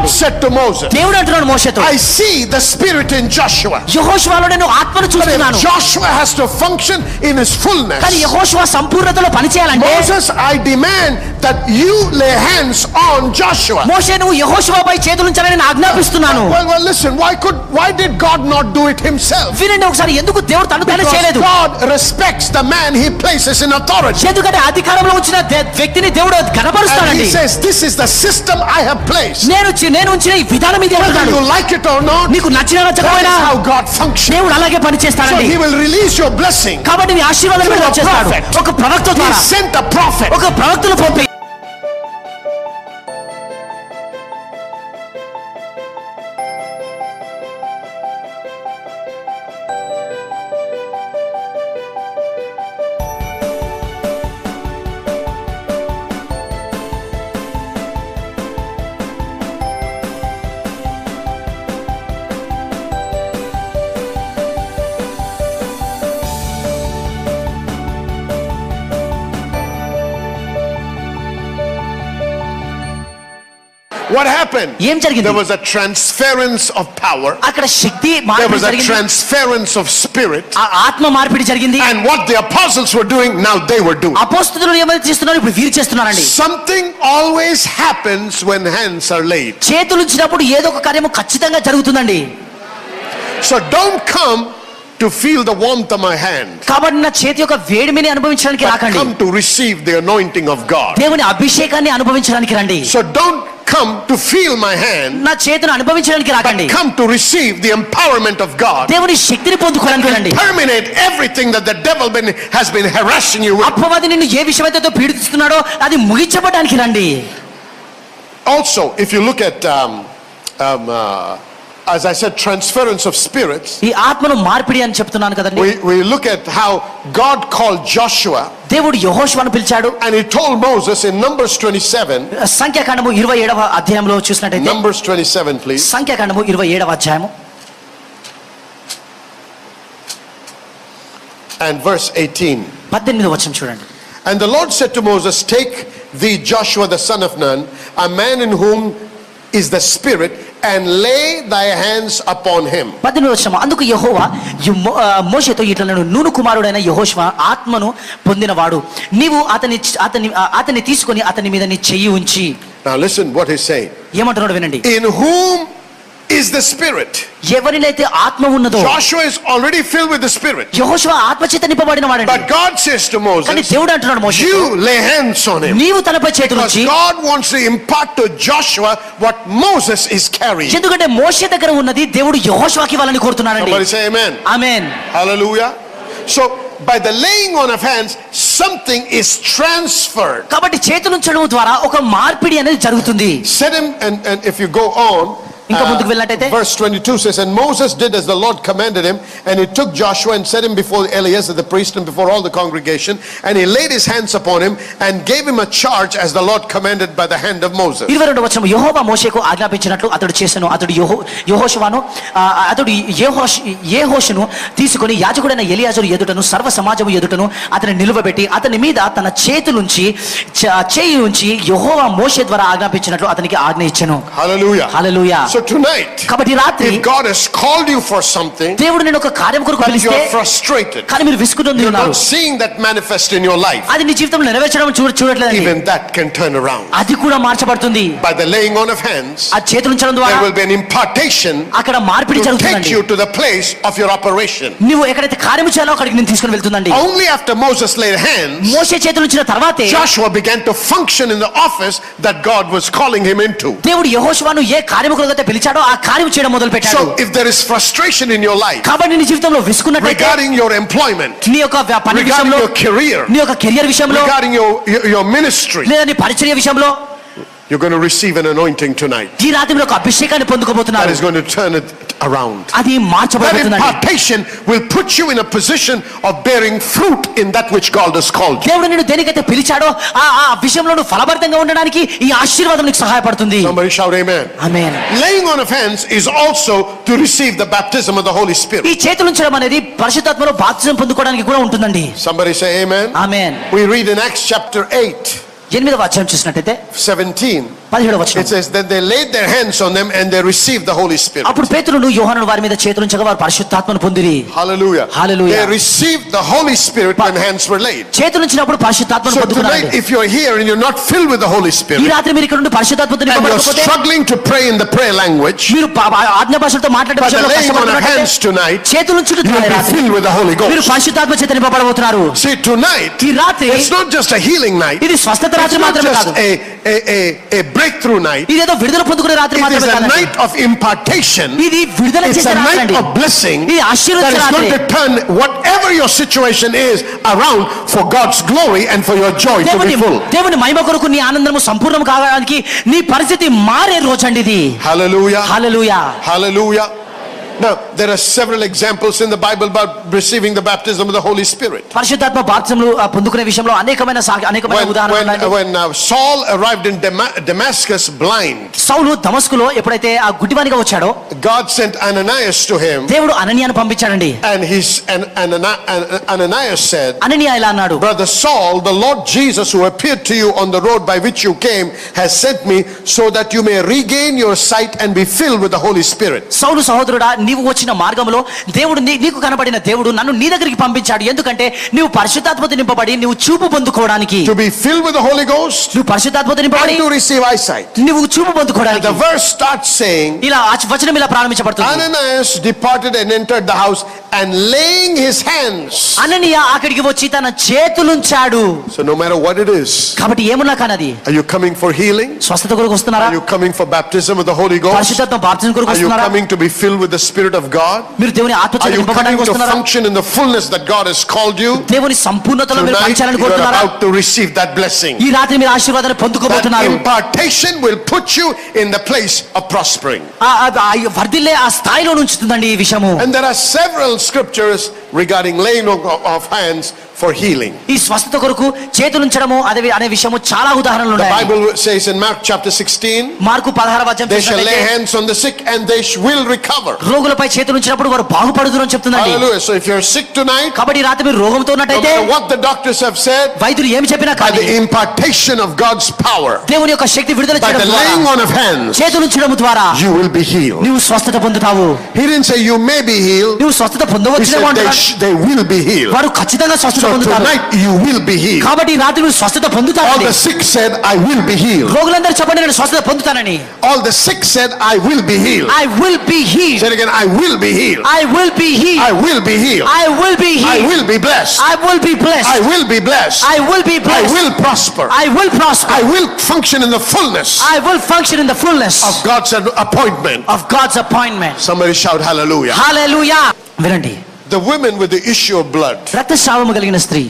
said to Moses, దేవుడు అంటున్నాడు మోషేతో, I see the spirit in Joshua. యెహోషువలో నేను ఆత్మను చూస్తున్నాను. Joshua has to function in his fullness. కానీ యెహోషువ సంపూర్ణతలో పనిచేయాలంటే, Moses, I demand that you lay hands on Joshua. మోషే నువ్వు యెహోషువపై చేతులు ఉంచాలని నేను ఆజ్ఞాపిస్తున్నాను. Well, listen, why did God not do it himself? వినండి ఒకసారి, ఎందుకు దేవుడు తను తానే చేయలేదు? God respects the man he places in authority. ఎందుకంటే అధికారంలో ఉంచిన వ్యక్తిని దేవుడు కనపరుస్తాడండి. He says, this is the system I have placed. నేను ఉంచిన ఈ విధానం ఇది అంటాడు. You like it or not, నీకు నచ్చినా నచ్చకపోయినా how God functions. దేవుడు అలాగే పనిచేస్తాడండి. So he will release your blessing. కాబట్టి నీ ఆశీర్వాదాలు మీద వచ్చేస్తాడు. ఒక ప్రవక్త ద్వారా, he sent a prophet. ఒక ప్రవక్తను పంపి What happened? ఏం జరిగింది? There was a transference of power. అక్కడ శక్తి There మార్పిడి was a జరిగింది. transference of spirit. ఆత్మ మార్పిడి జరిగింది. And what the apostles were doing, now they were doing. అపోస్తలులు ఏమైతే చేస్తున్నారు ఇప్పుడు వీరు చేస్తున్నారండి. Something always happens when hands are laid. చేతులు ఇచ్చినప్పుడు ఏదో ఒక కార్యము ఖచ్చితంగా జరుగుతుందండి. So don't come to feel the warmth of my hand. కాబట్టి నా చేతి యొక్క వేడిమిని అనుభవించడానికి రాకండి. Come to receive the anointing of God. దేవుని అభిషేకాన్ని అనుభవించడానికి రండి. So don't come to feel my hand. నా చేతిని అనుభవించడానికి రాకండి. Come to receive the empowerment of God. దేవుని శక్తిని పొందుకోవడానికి రండి. Terminate everything that the devil has been harassing you with. అపవాది నిన్ను ఏ విషయమైతే పీడిస్తున్నాడో అది ముగించబడడానికి రండి. Also, if you look at as I said, transference of spirits, ఈ ఆత్మను మార్పిడి అని చెప్తున్నాను కదండి. we look at how God called Joshua. దేవుడు యెహోషువను పిలిచాడు. And he told Moses in Numbers 27. సంఖ్యాకాండము 27వ అధ్యాయంలో చూసినట్లయితే, Numbers 27 please. సంఖ్యాకాండము 27వ అధ్యాయము and verse 18. 18వ వచనం చూడండి. And the Lord said to Moses, take thee Joshua the son of Nun, a man in whom is the spirit, and lay thy hands upon him. 18వ వచనం, అందుకు యెహోవా మోషేతో ఇట్లనెను, నూను కుమారుడైన యెహోషువ ఆత్మను పొందినవాడు, నీవు అతన్ని తీసుకొని అతని మీద నీ చెయ్యి ఉంచి. Now listen what he's saying. ఏమంటున్నాడు వినండి. In whom is the spirit? ఎవరినైతే ఆత్మ ఉన్నదో, Joshua is already filled with the spirit. యెహోషువ ఆత్మచేత నింపబడిన వాడండి. But God says to Moses, కానీ దేవుడు అంటున్నాడు మోషేతో, you lay hands on him. నీవు తనపై చేతులు Because ఉంచి. God wants to impart to Joshua what Moses is carrying. ఎందుకంటే మోషే దగ్గర ఉన్నది దేవుడు యెహోషువకి ఇవ్వాలని కోరుతున్నాడండి. Somebody say amen. Amen. Hallelujah. So by the laying on of hands, something is transferred. కాబట్టి చేతులు ఉంచడం ద్వారా ఒక మార్పిడి అనేది జరుగుతుంది. Set him, and if you go on, ఇంకా ముందుకు వెళ్ళినట్టయితే verse 22 says, and Moses did as the Lord commanded him, and he took Joshua and set him before Eleazar the priest and before all the congregation, and he laid his hands upon him and gave him a charge as the Lord commanded by the hand of Moses. 22వ వచనం, యెహోవా మోషేకు ఆజ్ఞాపించినట్లు అతడు చేసెను. అతడు యెహోషును తీసుకొని యాజకుడైన ఎలియాజరు ఎదుటను సర్వ సమాజము ఎదుటను అతని నిలువబెట్టి అతని మీద తన చేతులుంచి చేయి ఉంచి యెహోవా మోషే ద్వారా ఆజ్ఞాపించినట్లు అతనికి ఆజ్ఞ ఇచ్చెను. Hallelujah. హల్లెలూయా. So tonight, కాబట్టి రాత్రి if God has called you for something, దేవుడు నేను ఒక కార్యం కొరకు but you పిలిస్తే are frustrated, కానీ మీరు విసుగుతుంది you're ఉన్నారు, not seeing that manifest in your life, అది నీ జీవితంలో నెరవేర్చడం చూడట్లేదు, even that can turn around. అది కూడా మార్చబడుతుంది. By the laying on of hands, ఆ చేతులు ఉంచడం ద్వారా there will be an impartation అక్కడ మార్పిడి to take జరుగుతుందండి. you to the place of your operation. నువ్వు ఎక్కడైతే కార్యం చేయాలో అక్కడికి నేను తీసుకొని వెళ్తుందండి. Only after Moses laid hands, మోషే చేతులు ఉంచిన తర్వాతే Joshua began to function in the office that God was calling him into. దేవుడు యెహోషువను ఏ కార్యము కొరకు పిలిచాడో ఆ కార్యం చేయడం మొదలు పెట్టాడు. So if there is frustration in your life, కాబట్టి నీ జీవితంలో విసుకున్నట్లయితే, regarding your employment, నీ యొక్క పని regarding విషయంలో, your career, నీ యొక్క కెరియర్ విషయంలో, regarding your ministry, లేదా నీ పరిచర్య విషయంలో, you're going to receive an anointing tonight ఈ రాత్రి ఒక అభిషేకాన్ని that పొందుకోబోతున్నారు. is going to turn it around. అది That మార్చబడుతుందండి. impartation will put you in a position of bearing fruit in that which God has called you. దేవుడు నిన్ను దేనికైతే పిలిచాడో ఆ విషయంలో నువ్వు ఫలభరితంగా ఉండడానికి ఈ ఆశీర్వాదం నీకు సహాయపడుతుంది. Somebody shout amen. Amen. Laying on of hands is also to receive the baptism of the Holy Spirit. ఈ చేతులు ఉంచడం అనేది పరిశుద్ధాత్మలో బాప్తిజం పొందుకోవడానికి కూడా ఉంటుందండి. Somebody say amen. Amen. We read in Acts chapter 8, 8వ అధ్యాయం చూసినట్లయితే 17. 17వ వచనం. It says that they laid their hands on them and they received the Holy Spirit. అప్పుడు పేతురును యోహానును వారి మీద చేతులుంచగా వారు పరిశుద్ధాత్మను పొందిరి. Hallelujah. Hallelujah. They received the Holy Spirit when hands were laid. చేతులుంచినప్పుడు పరిశుద్ధాత్మను So పొందుకున్నారు. tonight, if you're here and you're not filled with the Holy ఈ Spirit రాత్రి మీరు ఇక్కడ నుండి పరిశుద్ధాత్మతో and you're నింపబడకపోతే, struggling to pray in the prayer language, మీరు ఆజ్ఞా భాషలతో మాట్లాడే but the విషయంలో laying on of కష్టపడుతున్నట్లయితే, hands tonight, చేతులుంచుట you will be రాత్రి filled with the Holy మీరు Ghost. పరిశుద్ధాత్మ చేత నింపబడబోతున్నారు. See, tonight, ఈ రాత్రి it's not just a healing night. ఇది స్వస్థత It's రాత్రి not మాత్రమే just కాదు. a breakthrough night. ఇదేదో విడుదల పొందుకునే రాత్రి It is మాత్రమే a కాదు. night of impartation. ఇది విడుదల It's చేసే a రాత్రి night అండి. of blessing ఇది that ఆశీర్వదించే is రాత్రి. going to turn whatever your situation is around for God's glory and for your joy to be full. దేవుని మహిమ కొరకు నీ ఆనందము సంపూర్ణం కావడానికి నీ పరిస్థితి మారే రోజండి ఇది. Hallelujah. Hallelujah. Hallelujah. Now, there are several examples in the Bible about receiving the baptism of the Holy Spirit. పరిశుద్ధాత్మ బాప్తిసములు పొందుకునే విషయంలో అనేకమైన ఉదాహరణలు ఉన్నాయి. When Saul arrived in Damascus blind, సౌలు దమస్కులో ఎప్పుడైతే ఆ గుడ్డివానిగా వచ్చాడో, God sent Ananias to him, దేవుడు అననీయాను పంపించాడండి. and Ananias said, అననీయ ఇలా అన్నాడు, Brother Saul, the Lord Jesus who appeared to you on the road by which you came has sent me so that you may regain your sight and be filled with the Holy Spirit. సౌలు సహోదరుడా, నీవు వచ్చిన మార్గంలో దేవుడు నీకు కనబడిన దేవుడు నన్ను నీ దగ్గరికి పంపించాడు. ఎందుకంటే నీవు పరిశుద్ధాత్మతో నింపబడి నీవు చూపు పొందుకోవడానికి, To be filled with the Holy Ghost నువ్వు పరిశుద్ధాత్మతో నింపబడి and to receive eyesight. నువ్వు చూపు పొందుకోవడానికి. The verse starts saying, ఇలా వచనం ఇలా ప్రారంభించబడుతుంది. Ananias departed and entered the house and laying his hands. అననీయ అక్కడికి వచ్చి తన చేతులుంచాడు. So no matter what it is, కాబట్టి ఏమున్నా కానది, are you coming for healing? స్వస్థత కొరకు వస్తున్నారా? Are you coming for baptism of the Holy Ghost? పరిశుద్ధాత్మ బాప్తిజం కొరకు Are you వస్తున్నారా? coming to be filled with the Spirit of God? మీరు దేవుని ఆత్మ Are చేత you coming నింపబడడానికి to వస్తున్నారా? function in the fullness that God has called you? దేవుని సంపూర్ణతలో మీరు Tonight పంచాలని you are కోరుతున్నారా? about to receive that blessing. ఈ రాత్రి మీరు ఆశీర్వాదాన్ని That పొందుకోబోతున్నారు. impartation will put you in the place of prospering. వర్ధిల్లే ఆ స్థాయిలో ఉంచుతుందండి ఈ విషయము. And there are several scriptures regarding laying of hands for healing. ఈ స్వస్థత కొరకు చేతులుంచడము అనే విషయము చాలా ఉదాహరణలు The ఉన్నాయి. Bible says in Mark chapter 16, mark 16వ అధ్యాయం they shall lay చూసినట్లయితే, hands on the sick and they will recover. రోగులపై చేతులుంచినప్పుడు వారు బాగుపడుదురు అని చెప్తుందండి. Hallelujah. So if you're sick tonight, కాబట్టి ఈ రాత్రి మీరు రోగంతో no ఉన్నట్టయితే, matter what the doctors have said, వైద్యులు ఏమి చెప్పినా by కానీ the impartation of God's power, దేవుని యొక్క శక్తి విడుదల by చేయడం the ద్వారా, laying on of hands, చేతులుంచడం ద్వారా you will be healed. నువ్వు స్వస్థత పొందుతావు. He didn't say you may be healed. నువ్వు స్వస్థత He పొందవచ్చునేమో said అంటున్నాడు. they will be healed. వారు ఖచ్చితంగా స్వస్థత So పొందుతారు. tonight you will be healed. కాబట్టి ఈ రాత్రి నువ్వు స్వస్థత All పొందుతావు. the sick said, I will be healed. రోగులందరూ చెప్పండి, నేను స్వస్థత పొందుతానని. All the sick said, I will be healed. I will be healed. Say it again, I will be healed. I will be healed. I will be healed. I will be I healed. will be blessed. I will be blessed. I will be blessed. I will be I blessed. will prosper. I will prosper. I will function in the fullness I will function in the fullness of God's appointment. of God's appointment. Somebody shout hallelujah. Hallelujah. వినండి, The woman with the issue of blood, రక్తస్రావము కలిగిన స్త్రీ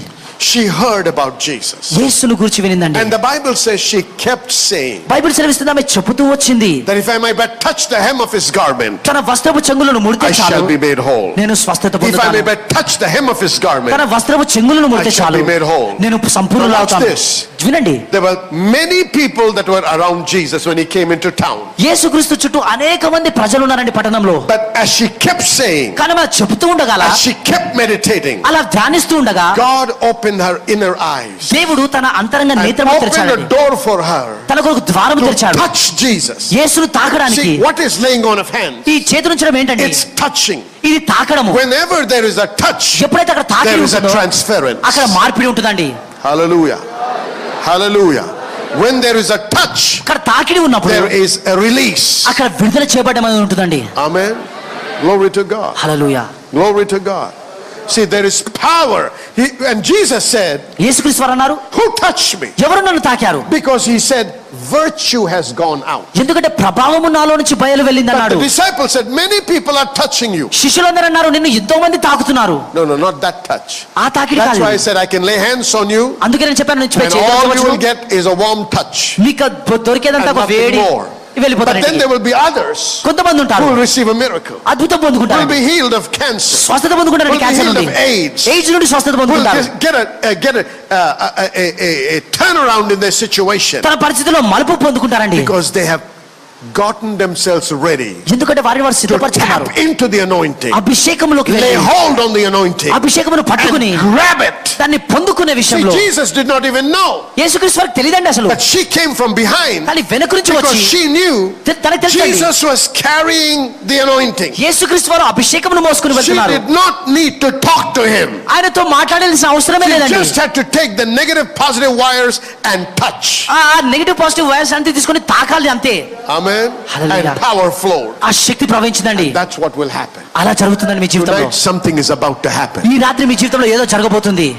she heard about Jesus. యేసును గురించి వినిందండి. And the Bible says she kept saying Bible సెలవిస్తుంది, ఆమె చెబుతూ వచ్చింది, that if I might but touch the hem of his garment, తన వస్త్రపు చెంగులను ముడితే I చాలు shall be made whole. నేను స్వస్థత If I may పొందుతాను. but touch the hem of his garment, తన వస్త్రపు చెంగులను ముడితే I shall చాలు be made whole. నేను సంపూర్ణులు Now watch అవుతాను. this. వినండి, there were many people that were around Jesus when he came into town. యేసుక్రీస్తు చుట్టూ అనేక మంది ప్రజలు ఉన్నారండి పట్టణంలో. But as she kept saying, కానీ ఆమె చెబుతూ ఉండగల, as she kept meditating, అలా ధ్యానిస్తూ ఉండగా God opened her inner eyes దేవుడు తన అంతరంగ and నేత్రము opened తెరిచాడు. a door for her తన కొరకు ద్వారము to తెరిచాడు touch Jesus. యేసును తాకడానికి. See, what is laying on of hands? ఈ చేతులుంచడం ఏంటండి? It's touching. ఇది తాకడము. Whenever there is a touch, ఎప్పుడైతే అక్కడ తాకిడి there is a ఉంటుందో transference. అక్కడ మార్పిడి ఉంటుందండి. Hallelujah. Hallelujah. When there is a touch, అక్కడ తాకిడి ఉన్నప్పుడు there is a release. అక్కడ విడుదల చేయబడడం అనేది ఉంటుందండి. Amen. Glory to God. Hallelujah. Glory to God. See, there is power. And Jesus said, యేసుక్రీస్తు వారు అన్నారు, who touched me? ఎవరు నన్ను తాకారు? Because he said, virtue has gone out. ఎందుకంటే ప్రభావము నాలో నుంచి బయలు వెళ్ళింది But అన్నాడు. the disciples said, many people are touching you. శిష్యులందరూ అన్నారు, నిన్ను ఎంతో మంది తాకుతున్నారు. No, not that touch. ఆ తాకిడి That's కాదు. why I said I can lay hands on you అందుకే నేను చెప్పాను, and all you will get is a warm touch. మీకు దొరికేదంతా And ఒక nothing వేడి more. But వెళ్ళిపోతారు. then there will be others కొంతమంది who ఉంటారు will receive a miracle, అద్భుతం will పొందుకుంటారు, be healed of cancer, స్వస్థత పొందుకుంటారు, will be క్యాన్సర్ healed నుండి, of AIDS, ఎయిడ్స్ నుండి స్వస్థత will పొందుకుంటారు. get a turnaround in their situation తన పరిస్థితిలో మలుపు పొందుకుంటారండి. because they have gotten themselves ready ఎందుకంటే వారిని వారు to సిద్ధపరచుకున్నారు tap into the anointing, అభిషేకములోకి lay hold on the anointing, అభిషేకమును పట్టుకుని and grab it. దాన్ని పొందుకునే See, విషయంలో Jesus did not even know యేసుక్రీస్తు వారికి తెలియదండి అసలు, that she came from behind, కానీ వెనక నుంచి because వచ్చి she knew తనకు తెలుసండి Jesus was carrying the anointing. యేసుక్రీస్తు వారు అభిషేకమును మోసుకుని She వెళ్తున్నారు. did not need to talk to him. ఆయనతో మాట్లాడాల్సిన అవసరమే She లేదండి. just had to take the negative positive wires and touch. ఆ నెగటివ్ పాజిటివ్ వైర్స్ అంతే తీసుకొని తాకాలి అంతే. Amen. Hallelujah. And power flowed. ఆ శక్తి ప్రవహించిందండి. That's what will happen. అలా జరుగుతుందండి మీ జీవితంలో. Tonight something is about to happen. ఈ రాత్రి మీ జీవితంలో ఏదో జరగబోతుంది.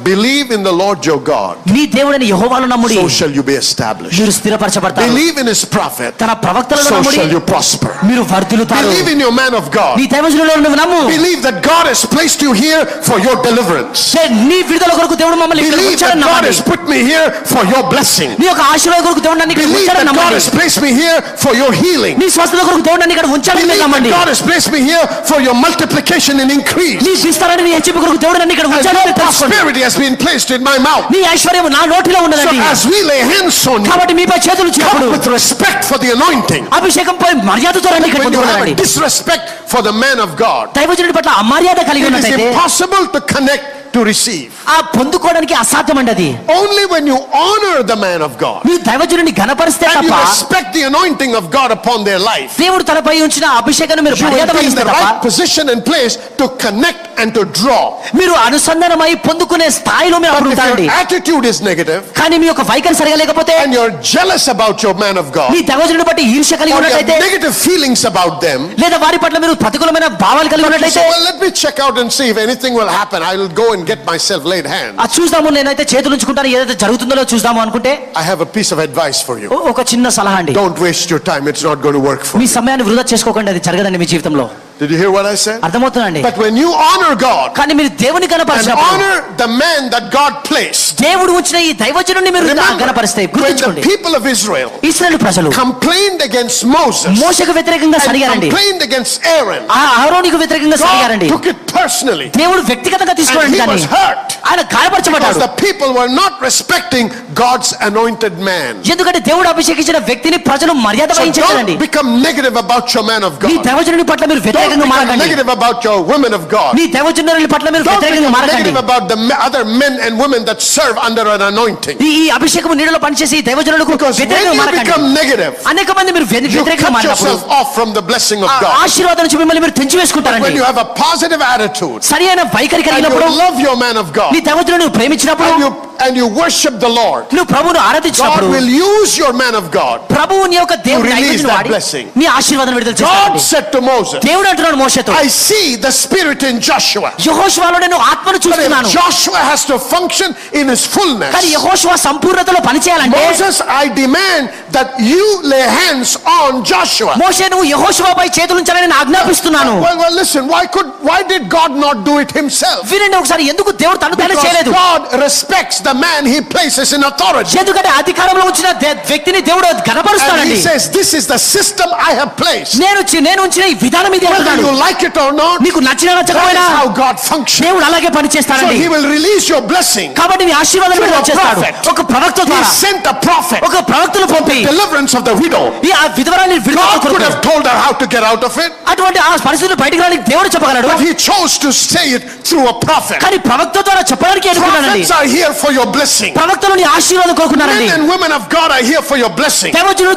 Believe in the Lord your God, నీ దేవుడైన యెహోవాను నమ్ముడి, so shall you be established. మీరు స్థిరపరచబడతారు. Believe in his prophet, తన ప్రవక్తలను so నమ్ముడి, shall you prosper. మీరు వర్ధిల్లుతారు. Believe in your man of God. నీ దైవజనులను నువ్వు నమ్ము. Believe that God has placed you here for your deliverance. నీ విడుదల కొరకు దేవుడు మమ్మల్ని ఇక్కడ Believe that ఉంచాడని God నమ్మండి. has put me here for your blessing. నీ యొక్క ఆశీర్వాదం కొరకు దేవుడు నన్ను ఇక్కడ Believe ఉంచాడని that God నమ్మండి. has placed me here for your healing. నీ స్వస్థత కొరకు దేవుడు నన్ను ఇక్కడ ఉంచాడని Believe that నమ్మండి. God has placed me here for your multiplication and increase. నీ విస్తరణ నీ హెచ్చింపు కొరకు దేవుడు నన్ను ఇక్కడ And ఉంచాడని your తెలుసుకోండి. prosperity has been placed in my mouth. నీ ఐశ్వర్యం నా నోటిలో So ఉన్నదండి. as we lay hands on you, కాబట్టి మీపై చేతులు come ఉంచినప్పుడు with respect for the anointing. అభిషేకంపై మర్యాదతో రండి ఇక్కడ When you have a పొందుకోరండి. disrespect for the man of God, దైవజనుడి పట్ల అమర్యాద కలిగి it is ఉన్నట్లయితే impossible to connect to receive. ఆ పొందుకోవడానికి అసాధ్యమండి అది. Only when you honor the man of God మీరు దైవజనుడిని ఘనపరిస్తే and you తప్ప respect the anointing of God upon their life, దేవుడు తనపై ఉంచిన అభిషేకాన్ని మీరు you మర్యాద will be in వహిస్తే the తప్ప right position and place to connect and to draw. మీరు అనుసంధానమై పొందుకునే స్థాయిలో మీరు అప్పుడు But if ఉంటారండి. your attitude is negative కానీ మీ యొక్క వైఖరి సరిగా లేకపోతే, and you're jealous about your man of God, మీ దైవజనుడి బట్టి ఈర్ష్య కలిగి or you have ఉన్నట్లయితే, negative feelings about them, లేదా వారి పట్ల మీరు ప్రతికూలమైన భావాలు కలిగి you ఉన్నట్లయితే, say, well, let me check out and see if anything will happen. I will go and get myself laid hand. అది చూద్దాము, నేనైతే చేతులు ఉంచుకుంటాను, ఏదైతే జరుగుతుందో చూద్దాము అనుకుంటే, I have a piece of advice for you. ఒక చిన్న సలహా అండి. Don't waste your time. It's not going to work for me you. సమయాన్ని వృధా చేసుకోకండి, అది జరగదండి మీ జీవితంలో. Did you hear what I said? అర్థమవుతుందండి. But when you honor God కానీ మీరు దేవుని and గణపరిచినప్పుడు, honor the man that God placed, దేవుడు ఉంచిన ఈ దైవజనుడిని మీరు remember, గణపరిస్తే when గుర్తుంచుకోండి, the people of Israel ఇశ్రాయేలు ప్రజలు complained against Moses మోషేకు వ్యతిరేకంగా and సరిగారండి, complained against Aaron, ఆ అహరోనుకు వ్యతిరేకంగా God సరిగారండి. took it personally దేవుడు వ్యక్తిగతంగా and తీసుకోండి, he కానీ was hurt ఆయన because గాయపరచబడ్డాడు. the people were not respecting God's anointed man. ఎందుకంటే దేవుడు అభిషేకించిన వ్యక్తిని ప్రజలు మర్యాద So వహించారండి. don't become negative about your man of నీ God. దైవజనుడి పట్ల మీరు Don't వ్యతిరేకంగా become మారకండి. negative about your women of God. నీ దైవజనుడి పట్ల మీరు Don't వ్యతిరేకంగా become మారకండి. negative about the other men and women that serve under an anointing. ఈ అభిషేకం నీడలో పనిచేసి ఈ దైవజనులకు Because when వ్యతిరేకంగా you మారకండి. become negative, అనేక మంది మీరు you వ్యతిరేకంగా cut మారినప్పుడు yourself off from the blessing of ఆ God. ఆశీర్వాదం నుంచి మిమ్మల్ని మీరు తెంచి When వేసుకుంటారండి. you have a positive attitude సరి అయిన వైఖరి and కలిగినప్పుడు, you love your man of God నీ దైవజనుడు నువ్వు ప్రేమించినప్పుడు, and you worship the Lord, నువ్వు ప్రభువును God ఆరాధించినప్పుడు, will use your man of God. ప్రభువు నీ యొక్క దేవుని To release దైవజనుడు that వాడి blessing. నీ ఆశీర్వాదం విడుదల God చేస్తాడు. said to Moses, దేవుడు అంటున్నాడు మోషేతో, I see the spirit in Joshua. యెహోషువలో నేను ఆత్మను But చూస్తున్నాను, if Joshua has to function in his fullness, కానీ యెహోషువ సంపూర్ణతలో పనిచేయాలంటే, Moses, I demand that you lay hands on Joshua. మోషే నువ్వు యెహోషువపై చేతులు ఉంచాలని నేను ఆజ్ఞాపిస్తున్నాను. Well, listen, why did God not do it himself? వినండి ఒకసారి, ఎందుకు దేవుడు తను తానే Because చేయలేదు? God respects the man he places in authority. ఎందుకంటే అధికారంలో ఉంచిన వ్యక్తిని దేవుడు And గణపరుస్తాడండి. he says, this is the system I have placed. నేను ఉంచిన ఈ విధానం ఇది Whether అంటున్నాడు. you like it or not, నీకు నచ్చినా that నచ్చకపోయినా is how God functions. దేవుడు అలాగే So పనిచేస్తాడండి. he will release your blessing. కాబట్టి నీ ఆశీర్వాదం Through a చేస్తాడు. prophet. ఒక ప్రవక్త He ద్వారా, sent a prophet. ఒక ప్రవక్తను పంపి Deliverance of the widow. ఈ ఆ విధవరాన్ని విడుదల God could కొరకు, have told her how to get out of it, అటువంటి ఆ పరిస్థితులు బయటకు రానికి దేవుడు చెప్పగలడు. but he chose to say it through a prophet. కానీ ప్రవక్త ద్వారా చెప్పడానికి ఎన్నుకున్నానండి. Prophets are here for your blessing. ప్రవక్తలు నీ ఆశీర్వాదం కోరుకున్నారండి. Men and women of God are here for your blessing. దైవజనులు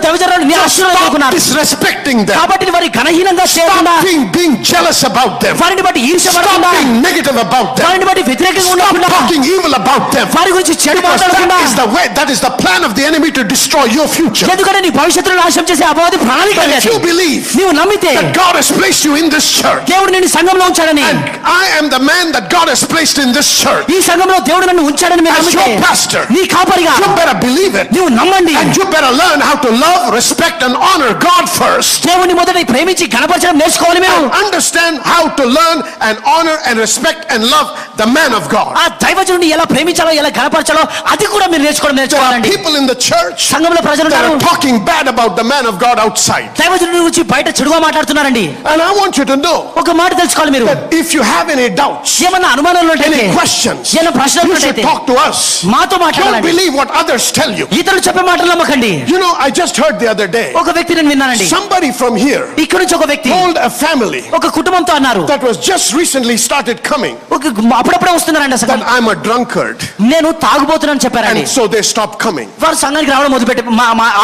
నీ ఆశీర్వాదం Stop కోరుకున్నారు. disrespecting them. కాబట్టి వారి ఘనహీనంగా చేయకుండా, Stop being jealous about them. వారిని బట్టి Stop ఈర్ష్యపడకుండా, being negative about them. వారిని బట్టి వ్యతిరేకంగా Stop ఉండకుండా, talking evil about them. వారి గురించి చెడు Because మాట్లాడకుండా, that is the way, that is the plan of the enemy to destroy your future. ఎందుకంటే నీ భవిష్యత్తును నాశనం చేసే అపవాది ప్రణాళిక But అది. if you believe నీవు నమ్మితే that God has placed you in this church, దేవుడు నిన్ను సంఘంలో ఉంచాడని, and I am the man that God has placed in this church, ఈ సంఘంలో దేవుడు నన్ను ఉంచాడని మీరు as నమ్మితే, your pastor, నీ కాపరిగా you better believe it. నీవు నమ్మండి. And you better learn how to love, respect, and honor God first. దేవుని మొదట ప్రేమించి ఘనపరచడం నేర్చుకోవాలి. మేము And understand how to learn and honor and respect respect and love the man of God. ఆ దైవజనుడిని ఎలా ప్రేమించాలో ఎలా గణపరచాలో అది కూడా మీరు There are నేర్చుకోవాలండి. people in the church సంఘంలో ప్రజలు that ఉన్నారు, are talking bad about the man of God outside. దైవజనుడి గురించి బయట చెడుగా మాట్లాడుతున్నారండి. And I want you to know ఒక మాట తెలుసుకోవాలి మీరు, that if you have any doubts, ఏమన్నా అనుమానాలు ఉన్నట్టయితే, any questions, ఏమన్నా ప్రశ్నలు you should ఉన్నట్టయితే talk to us. మాతో Don't మాట్లాడాలండి. believe what others tell you. ఇతరులు చెప్పే మాటలు నమ్మకండి. You know, I just heard the other day, ఒక వ్యక్తి నేను విన్నానండి, somebody from here ఇక్కడ నుంచి ఒక వ్యక్తి told a family ఒక కుటుంబంతో అన్నారు, that was just recently started coming ఒక అప్పుడప్పుడే వస్తున్నారండి అసలు, that I'm a drunkard, నేను తాగుబోతున్నాను చెప్పారండి. and so they stopped coming. వారు సంఘానికి రావడం మొదలుపెట్టి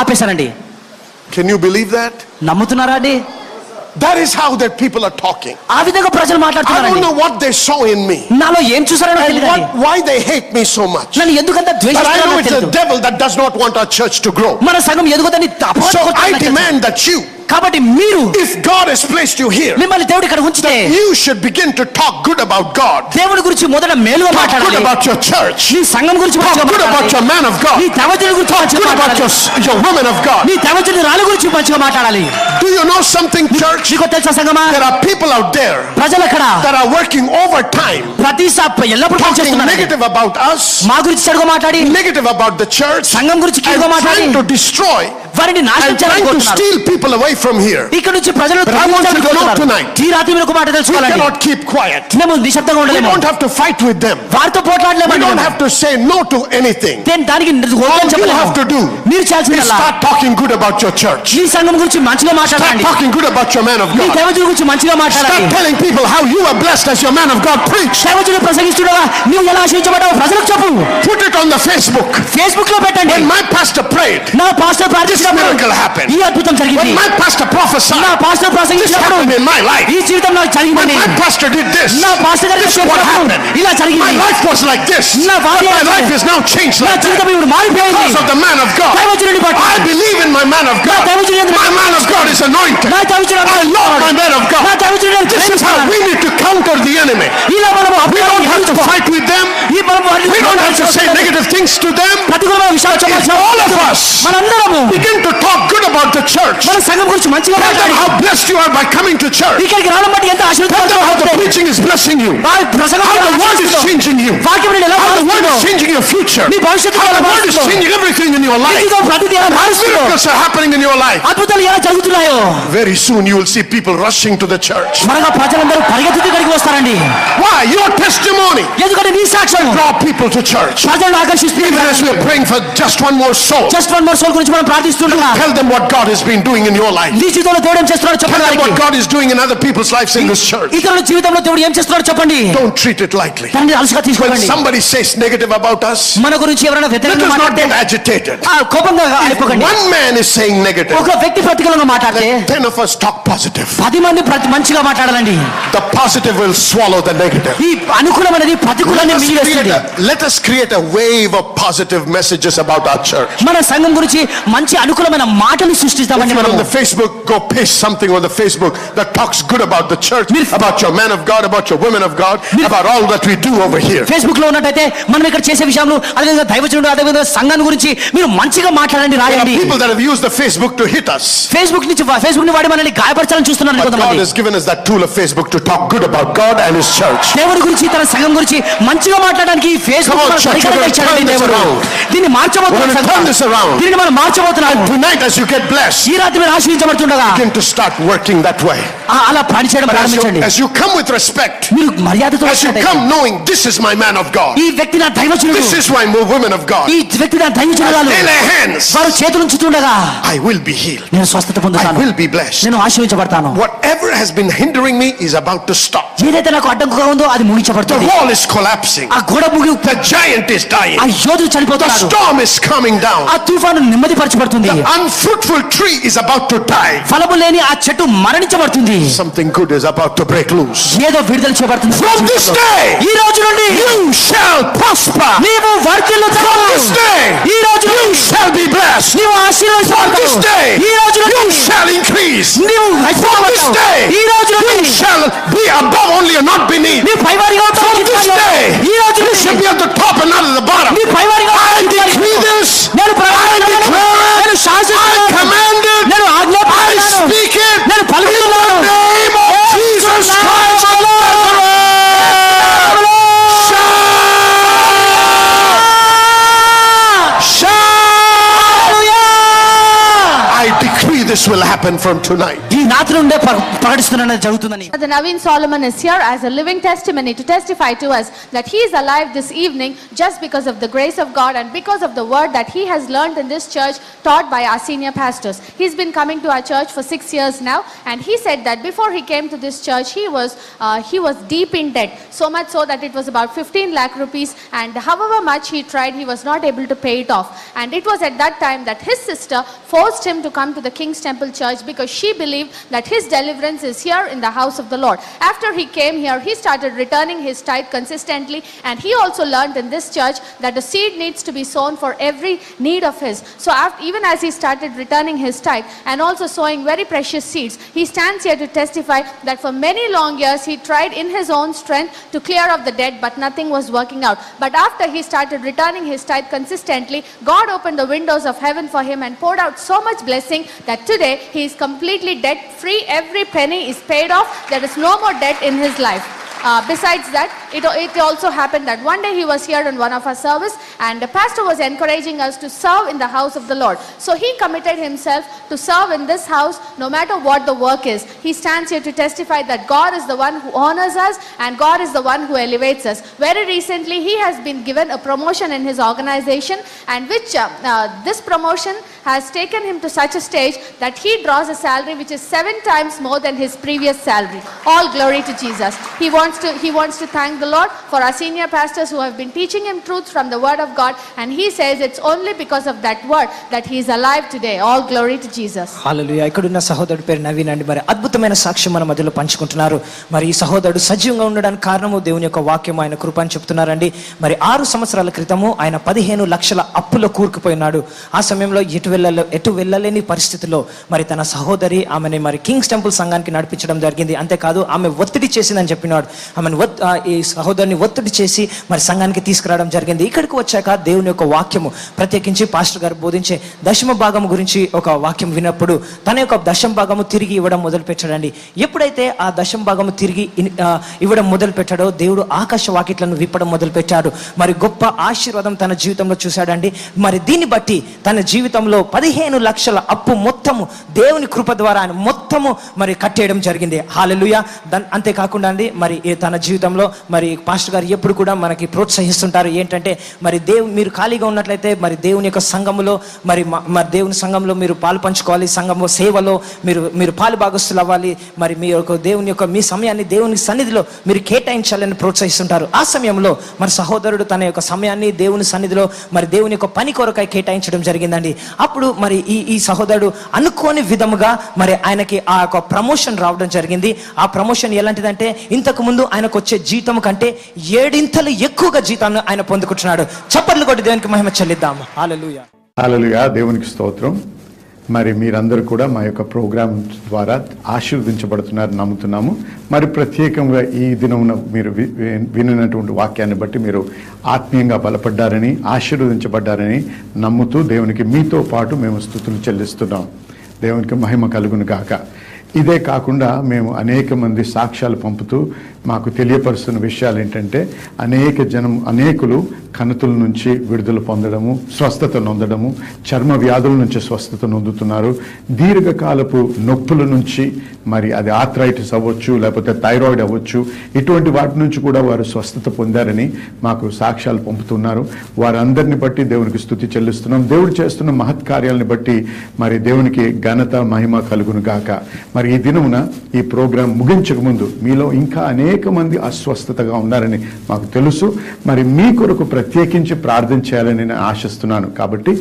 ఆపేశారండి. Can you believe that? నమ్ముతున్నారా అండి? That is how that people are talking. ఆ విధంగా ప్రజలు I don't మాట్లాడుతున్నారండి. know what they saw in me నాలో ఏం చూసారో and తెలియదు, why they hate me so much. నన్ను ఎందుకంత But I know ద్వేషిస్తున్నారో it's the తెలియదు. devil that does not want our church to grow. మన సంఘం ఎదుగుదని So I demand that you, కాబట్టి మీరు, if God has placed you here, మిమ్మల్ని దేవుడు ఇక్కడ ఉంచితే you should begin to talk good about God. దేవుడి గురించి మొదట మేలుగా Talk good మాట్లాడాలి. about your church. నీ సంఘం గురించి Talk మంచిగా good about మాట్లాడాలి. your man of God. నీ దైవజనుడి గురించి Talk మంచిగా good about మాట్లాడాలి. your woman of God. నీ దైవజనుడి రాళ్ళ గురించి మంచిగా మాట్లాడాలి. Do you know something, church? నీకు తెలుసా సంఘమా, There are people out there ప్రజలు అక్కడ that are working overtime, ప్రతి ఎల్లప్పుడు talking పనిచేస్తున్నారు, negative about us, మా గురించి చెడుగా మాట్లాడి, negative about the church, సంఘం గురించి and కీడుగా మాట్లాడి trying to destroy వారిని నాశనం and trying to చేయాలనుకుంటున్నారు. steal people away from here. ఇక్కడ నుంచి ప్రజలు But I want you to know దొంగిలించాలనుకుంటున్నారు. tonight, ఈ రాత్రి మీరు ఒక మాట we తెలుసుకోవాలండి, cannot keep quiet. మేము నిశ్శబ్దంగా We ఉండలేము, don't have to fight with them. వారితో We పోట్లాడలేము, don't have to say no to anything. దానికి All you చెప్పలేము. have to do మీరు is చేయాల్సిందల్లా start talking good about your church. ఈ సంఘం గురించి మంచిగా Start మాట్లాడండి, talking good about your man of me God. దైవజనుడి గురించి మంచిగా మాట్లాడాలి. Start telling people how you are blessed as your man of God preach. దైవజనుడు ప్రసంగిస్తుండగా నువ్వు ఎలా ఆశించబడ్డావు ప్రజలకు చెప్పు. Put it on the Facebook. Facebook లో పెట్టండి, When my pastor prayed, నా పాస్టర్ this ప్రార్థించినప్పుడు miracle happened. ఈ అద్భుతం When జరిగింది, my pastor prophesied, నా pastor this ప్రసంగించినప్పుడు happened in my life. ఈ జీవితం నాకు When జరిగిందని, my pastor did this, నా పాస్టర్ గారు this is what happened. ఇలా My జరిగింది, life was like this. నా But భార్య my life is now changed నా like జీవితం that ఇప్పుడు మారిపోయింది because of the man of God. దైవజనుడిని బట్టి. I believe in my man of నా God. దైవజనుడు My man of God is anointed. నా దైవజనుడు I love my man of నా God. దైవజనుడు This is how we need to counter the enemy. ఇలా మనం We don't have to fight with them. ఈ మనం వారిని We don't have to say negative things to them. ప్రతికూలమైన విషయాలు If చెప్పాల్సిన all of us మనందరము begin to talk good about the church, మన సంఘం గురించి మంచిగా tell them మాట్లాడి how blessed you are by coming to church. ఇక్కడికి రావడం బట్టి ఎంత Tell them how the ఆశీర్వాదం, preaching is blessing you. వారి ప్రసంగం How ఎలా the word is ఆశీర్వదిస్తుందో, changing you. వాక్యం ఎలా How the word మారుస్తుందో, is changing your future. నీ భవిష్యత్తు How ఎలా the word is మారుస్తుందో, changing everything in your life. ఇదిగో ప్రతిదీ ఎలా మారుస్తుందో, Miracles are happening in your life. అద్భుతాలు ఎలా జరుగుతున్నాయో, Very soon you will see people rushing to the church. మనగా ప్రజలందరూ పరిగెత్తుతూ ఇక్కడికి వస్తారండి. Why? Your testimony ఎందుకంటే నీ సాక్ష్యం draw people to church. ప్రజలను ఆకర్షిస్తుంది. Even as we are praying for just one more soul, just one more soul గురించి మనం ప్రార్థిస్తుండగా tell them what God has been doing in your life. నీ జీవితంలో దేవుడు ఏం చేస్తున్నాడో Tell చెప్పండి them వారికి. what God is doing in other people's lives in this church. ఇతరుల జీవితంలో దేవుడు ఏం చేస్తున్నాడో చెప్పండి. Don't treat it lightly. దాన్ని అలసుగా When తీసుకోండి. somebody says negative about us, మన గురించి ఎవరైనా let వ్యతిరేకంగా us not మాట్లాడితే get agitated. కోపంగా అయిపోకండి. One man is saying negative, ఒక వ్యక్తి ప్రతికూలంగా మాట్లాడితే 10 of us talk positive. 10 మంది మంచిగా మాట్లాడాలండి. The positive will swallow the negative. ఈ అనుకూలమైనది ప్రతికూలాన్ని మింగేస్తుంది. Let us create a wave of positive messages about our church. మన సంఘం గురించి మంచి అనుకూలమైన మాటలు If సృష్టిస్తామండి. you're on మనము the Facebook, go paste something on the Facebook that talks good about the church, about your man of God, about your women of God, about all that we do over here. Facebook లో ఉన్నట్టయితే మనం ఇక్కడ చేసే విషయాలు, అదేవిధంగా దైవజనుడు, అదేవిధంగా సంఘాన్ని గురించి మీరు మంచిగా మాట్లాడండి, There are రాయండి. people that have used the Facebook to hit us. Facebook ని వాడి మనల్ని గాయపరచాలని చూస్తున్నారు But God కొంతమంది. has given us that tool of Facebook to talk good about God and His church. దేవుడి గురించి తన సంఘం గురించి మంచిగా మాట్లాడడానికి ఈ ఫేస్బుక్ Come on, మనకు church, పరికరంగా we're gonna ఇచ్చాడండి turn this దేవుడు. around. దీన్ని మార్చబోతున్నాం. We're gonna turn this around. దీన్ని మనం మార్చబోతున్నాం. Tonight, as you get blessed, ఈ రాత్రి మీరు ఆశీర్వదించబడుతుండగా begin to start working that way. అలా పని చేయడం But ప్రారంభించండి. as you come with respect, మీరు మర్యాదతో as you come knowing this is my man of God, ఈ వ్యక్తి నా దైవజనుడు, this is my women of God, ఈ వ్యక్తి నా as దైవజనురాలు, they lay hands, వారు చేతులు ఉంచుతుండగా I will be healed. నేను స్వస్థత I పొందుతాను, will be blessed. నేను ఆశీర్వదించబడతాను. Whatever has been hindering me is about to stop. ఏదైతే నాకు అడ్డంకుగా ఉందో అది The ముగించబడుతుంది. wall is collapsing. ఆ గోడ ముగి The giant is dying. ఆ యోధుడు The చనిపోతున్నాడు. storm is coming down. ఆ తుఫాను నెమ్మదిపరచబడుతుంది. The unfruitful tree is about to die. ఫలము లేని ఆ చెట్టు మరణించబడుతుంది. Something good is about to break loose. ఏదో విడుదల చేయబడుతుంది. From this day, ఈ రోజు నుండి you shall prosper. నీవు వర్ధిల్లుతావు. From this day, ఈ రోజు you నుండి shall be blessed. నీవు From this ఆశీర్వదించబడతావు. day, ఈ రోజు you నుండి shall increase. నీవు From this హెచ్చరించబడతావు. day, ఈ రోజు you నుండి shall be above only and not beneath. నీ పైవారిగా ఉంటావు. From this day, ఈ రోజు you should నుండి be at the top and not at the bottom. నీ పైవారిగా I ఉంటావు. decree this. నేను ప్రకటిస్తున్నాను. declare it. నేను I శాసిస్తున్నాను. command it. నేను I ఆజ్ఞాపిస్తున్నాను. speak it. నేను In పలుకుతున్నాను. the name of Jesus Christ of Nazareth. this will happen from tonight. ఈ రాత్రి నుండే ప్రకటిస్తున్నది జరుగుతుందని. The Naveen Solomon is here as a living testimony to testify to us that he is alive this evening just because of the grace of God and because of the word that he has learned in this church taught by our senior pastors. He's been coming to our church for 6 years now, and he said that before he came to this church he was deep in debt, so much so that it was about 15 lakh rupees, and however much he tried he was not able to pay it off. And it was at that time that his sister forced him to come to the King's Temple Church because she believed that his deliverance is here in the house of the Lord. After he came here, he started returning his tithe consistently, and he also learned in this church that the seed needs to be sown for every need of his. So even as he started returning his tithe and also sowing very precious seeds, he stands here to testify that for many long years he tried in his own strength to clear up the debt, but nothing was working out. But after he started returning his tithe consistently, God opened the windows of heaven for him and poured out so much blessing that today he is completely debt free. Every penny is paid off. There is no more debt in his life. Besides that, it also happened that one day he was here in one of our service, and the pastor was encouraging us to serve in the house of the Lord. So he committed himself to serve in this house no matter what the work is. He stands here to testify that God is the one who honors us and God is the one who elevates us. Very recently he has been given a promotion in his organization, and which this promotion has taken him to such a stage that he draws a salary which is 7 times more than his previous salary. All glory to Jesus. He wants to thank the Lord for our senior pastors who have been teaching him truth from the word of God, and he says it's only because of that word that he is alive today. All glory to Jesus. హల్లెలూయా. ఇక్కడున్న సహోదరుడి పేరు నవీన్ అండి. మరి అద్భుతమైన సాక్ష్యం మన మధ్యలో పంచుకుంటున్నారు. మరి ఈ సహోదరుడు సజీవంగా ఉండడానికి కారణము దేవుని యొక్క వాక్యం, ఆయన కృప అని చెప్తున్నారండి. మరి 6 సంవత్సరాల క్రితము ఆయన 15 లక్షల అప్పులో కూరుకుపోయినాడు. ఆ సమయంలో ఎటు వెళ్ళలేని పరిస్థితిలో మరి తన సహోదరి ఆమెని మరి కింగ్స్ టెంపుల్ సంఘానికి నడిపించడం జరిగింది. అంతేకాదు ఆమె ఒత్తిడి చేసిందని చెప్పినాడు. ఆమెను ఈ సహోదరుని ఒత్తిడి చేసి మరి సంఘానికి తీసుకురావడం జరిగింది. ఇక్కడికి వచ్చాక దేవుని యొక్క వాక్యము, ప్రత్యేకించి పాస్టర్ గారు బోధించే దశమ భాగం గురించి ఒక వాక్యం విన్నప్పుడు తన యొక్క దశమ భాగము తిరిగి ఇవ్వడం మొదలు పెట్టాడండి. ఎప్పుడైతే ఆ దశమ భాగము తిరిగి ఇవ్వడం మొదలు పెట్టాడో దేవుడు ఆకాశ వాకిట్లను విప్పడం మొదలు పెట్టాడు. మరి గొప్ప ఆశీర్వాదం తన జీవితంలో చూశాడండి. మరి దీన్ని బట్టి తన జీవితంలో 15 లక్షల అప్పు మొత్తము దేవుని కృప ద్వారా ఆయన మొత్తము మరి కట్టేయడం జరిగింది. హల్లెలూయా. అంతేకాకుండా అండి మరి తన జీవితంలో మరి పాస్టర్ గారు ఎప్పుడు కూడా మనకి ప్రోత్సహిస్తుంటారు ఏంటంటే మరి మీరు ఖాళీగా ఉన్నట్లయితే మరి దేవుని యొక్క సంఘములో మరి దేవుని సంఘంలో మీరు పాలు పంచుకోవాలి, సంఘము సేవలో మీరు పాలు భాగస్తులు అవ్వాలి, మరి మీ యొక్క దేవుని యొక్క మీ సమయాన్ని దేవుని సన్నిధిలో మీరు కేటాయించాలని ప్రోత్సహిస్తుంటారు. ఆ సమయంలో మరి సహోదరుడు తన యొక్క సమయాన్ని దేవుని సన్నిధిలో మరి దేవుని యొక్క పని కొరకై కేటాయించడం జరిగిందండి. అప్పుడు మరి ఈ సహోదరుడు అనుకోని విధముగా మరి ఆయనకి ఆ యొక్క ప్రమోషన్ రావడం జరిగింది. ఆ ప్రమోషన్ ఎలాంటిదంటే ఇంతకు ముందు ఆయనకు వచ్చే జీతం కంటే 7 ఇంతలు ఎక్కువగా జీతాన్ని ఆయన పొందుకుంటున్నాడు. చప్పట్లు కొట్టి దేవునికి మహిమ చెల్లిద్దాం. హల్లెలూయా. హల్లెలూయా. దేవునికి స్తోత్రం. మరి మీరందరూ కూడా మా యొక్క ప్రోగ్రాం ద్వారా ఆశీర్వదించబడుతున్నారు నమ్ముతున్నాము. మరి ప్రత్యేకంగా ఈ దినమున మీరు వినినటువంటి వాక్యాన్ని బట్టి మీరు ఆత్మీయంగా బలపడ్డారని, ఆశీర్వదించబడ్డారని నమ్ముతూ దేవునికి మీతో పాటు మేము స్తుతులు చెల్లిస్తున్నాం. దేవునికి మహిమ కలుగును గాక. ఇదే కాకుండా మేము అనేక మంది సాక్ష్యాలు పంపుతూ మాకు తెలియపరుస్తున్న విషయాలు ఏంటంటే అనేకులు కణుతుల నుంచి విడుదల పొందడము, స్వస్థత నొందడము, చర్మ వ్యాధుల నుంచి స్వస్థత నొందుతున్నారు. దీర్ఘకాలపు నొప్పుల నుంచి మరి అది ఆర్థరైటిస్ అవ్వచ్చు, లేకపోతే థైరాయిడ్ అవ్వచ్చు, ఇటువంటి వాటి నుంచి కూడా వారు స్వస్థత పొందారని మాకు సాక్ష్యాలు పంపుతున్నారు. వారందరిని బట్టి దేవునికి స్తుతి చెల్లిస్తున్నాం. దేవుడు చేస్తున్న మహత్కార్యాలని బట్టి మరి దేవునికి ఘనత మహిమ కలుగును గాక. మరి ఈ దినమున ఈ ప్రోగ్రాం ముగించక ముందు మీలో ఇంకా అనేక మంది అస్వస్థతగా ఉన్నారని మాకు తెలుసు. మరి మీ కొరకు ప్రత్యేకించి ప్రార్థన చేయాలని నేను ఆశిస్తున్నాను. కాబట్టి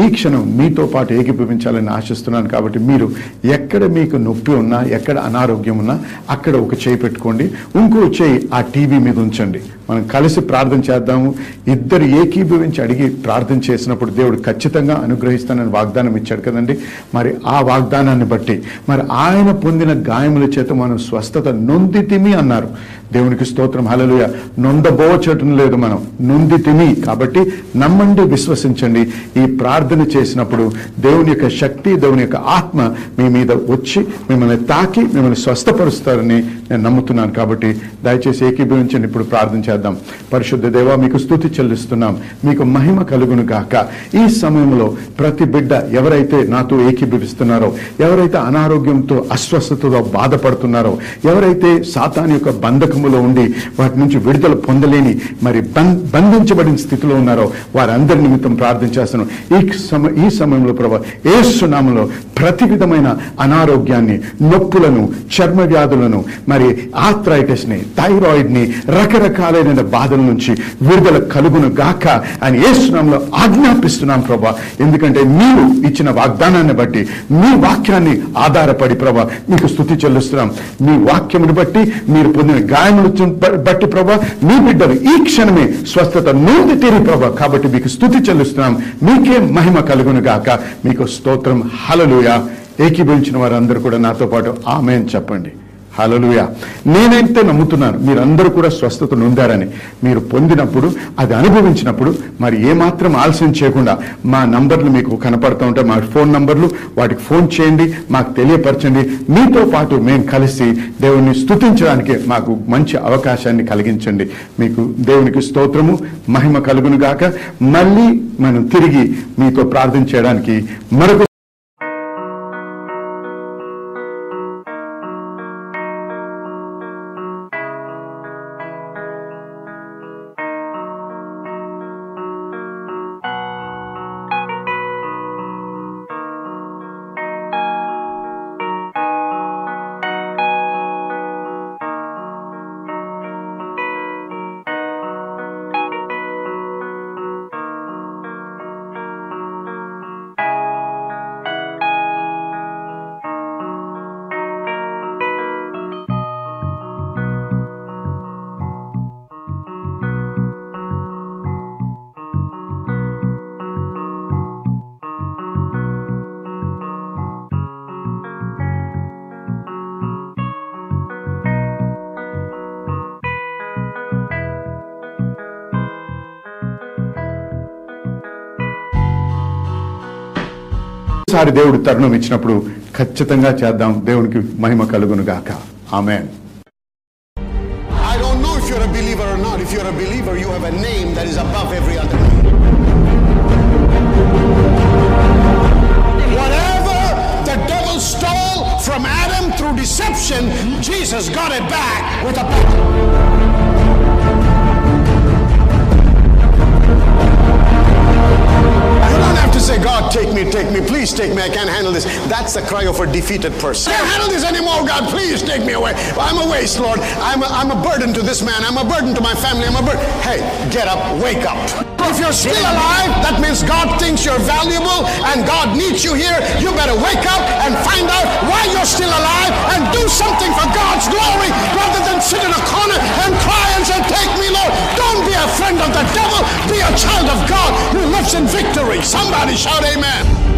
ఈ క్షణం మీతో పాటు ఏకీభవించాలని ఆశిస్తున్నాను. కాబట్టి మీరు ఎక్కడ మీకు నొప్పి ఉన్నా, ఎక్కడ అనారోగ్యం ఉన్నా అక్కడ ఒక చేయి పెట్టుకోండి, ఇంకో చేయి ఆ టీవీ మీద ఉంచండి. మనం కలిసి ప్రార్థన చేద్దాము. ఇద్దరు ఏకీభవించి అడిగి ప్రార్థన చేసినప్పుడు దేవుడు ఖచ్చితంగా అనుగ్రహిస్తానని వాగ్దానం ఇచ్చాడు కదండి. మరి ఆ వాగ్దానాన్ని బట్టి మరి ఆయన పొందిన గాయముల చేత మనం స్వస్థత నొందితిమి అన్నారు. దేవునికి స్తోత్రం. హల్లెలూయా. నొందబోచటం లేదు, మనం నొంది తిని. కాబట్టి నమ్మండి, విశ్వసించండి. ఈ ప్రార్థన చేసినప్పుడు దేవుని యొక్క శక్తి, దేవుని యొక్క ఆత్మ మీ మీద వచ్చి మిమ్మల్ని తాకి మిమ్మల్ని స్వస్థపరుస్తారని నేను నమ్ముతున్నాను. కాబట్టి దయచేసి ఏకీభవించండి. ఇప్పుడు ప్రార్థన చేద్దాం. పరిశుద్ధ దేవా, మీకు స్తుతి చెల్లిస్తున్నాం, మీకు మహిమ కలుగును గాక. ఈ సమయంలో ప్రతి బిడ్డ ఎవరైతే నాతో ఏకీభవిస్తున్నారో, ఎవరైతే అనారోగ్యంతో అస్వస్థతతో బాధపడుతున్నారో, ఎవరైతే సాతాను యొక్క బంధకములో ఉండి వాటి నుంచి విడుదల పొందలేని మరి బంధించబడిన స్థితిలో ఉన్నారో వారందరి నిమిత్తం ప్రార్థన చేస్తున్నాం. ఈ సమయంలో ప్రభా యేసు నామములో ప్రతి విధమైన అనారోగ్యాన్ని, నొప్పులను, చర్మ వ్యాధులను, మరి ఆర్థరైటిస్ ని, థైరాయిడ్ ని, రకరకాలైన బాధల నుంచి విడుదల కలుగును గాక అని యేసు నామములో ఆజ్ఞాపిస్తున్నాం ప్రభా. ఎందుకంటే మీరు ఇచ్చిన వాగ్దానాన్ని బట్టి, మీ వాక్యాన్ని ఆధారపడి ప్రభా మీకు స్తుతి చెల్లిస్తున్నాం. మీ వాక్యమును బట్టి, మీరు పొందిన గాయములు బట్టి ప్రభా మీ బిడ్డలు ఈ క్షణమే స్వస్థత నొంది తీరి ప్రభా. కాబట్టి మీకు స్తుతి చెల్లిస్తున్నాం. మీకే మహిమ కలుగును గాక. మీకు స్తోత్రం. హల్లెలూయా. ఏకీభవించిన వారందరూ కూడా నాతో పాటు ఆమేన్ చెప్పండి. హల్లెలూయా. నేనైతే నమ్ముతున్నాను మీరందరూ కూడా స్వస్థత నొందారని. మీరు పొందినప్పుడు, అది అనుభవించినప్పుడు మరి ఏమాత్రం ఆలస్యం చేయకుండా మా నంబర్లు మీకు కనపడుతూ ఉంటాయి, మా ఫోన్ నంబర్లు, వాటికి ఫోన్ చేయండి, మాకు తెలియపరచండి. మీతో పాటు మేము కలిసి దేవుని స్తుతించడానికి మాకు మంచి అవకాశాన్ని కలిగించండి. మీకు దేవునికి స్తోత్రము, మహిమ కలుగును గాక. మళ్ళీ మనం తిరిగి మీతో ప్రార్థన చేయడానికి మరొక సారి దేవుడు తరుణం ఇచ్చినప్పుడు ఖచ్చితంగా చేద్దాం. దేవునికి మహిమ కలుగును గాక. ఆమేన్. I don't know if you're a believer or not. If you're a believer, you have a name that is above every other name. Whatever the devil stole from Adam through deception, Jesus got it back with a power. Say, God, take me, please take me, I can't handle this. That's the cry of a defeated person. I can't handle this anymore, God, please take me away. I'm a waste, Lord. I'm a burden to this man. I'm a burden to my family. I'm a burden. Hey, get up, wake up. If you're still alive, that means God thinks you're valuable and God needs you here. You better wake up and find out why you're still alive and do something for God's glory rather than sit in a corner and cry and say, take me, Lord. Don't be a friend of the devil. Be a child of God who lives in victory. Somebody shout amen.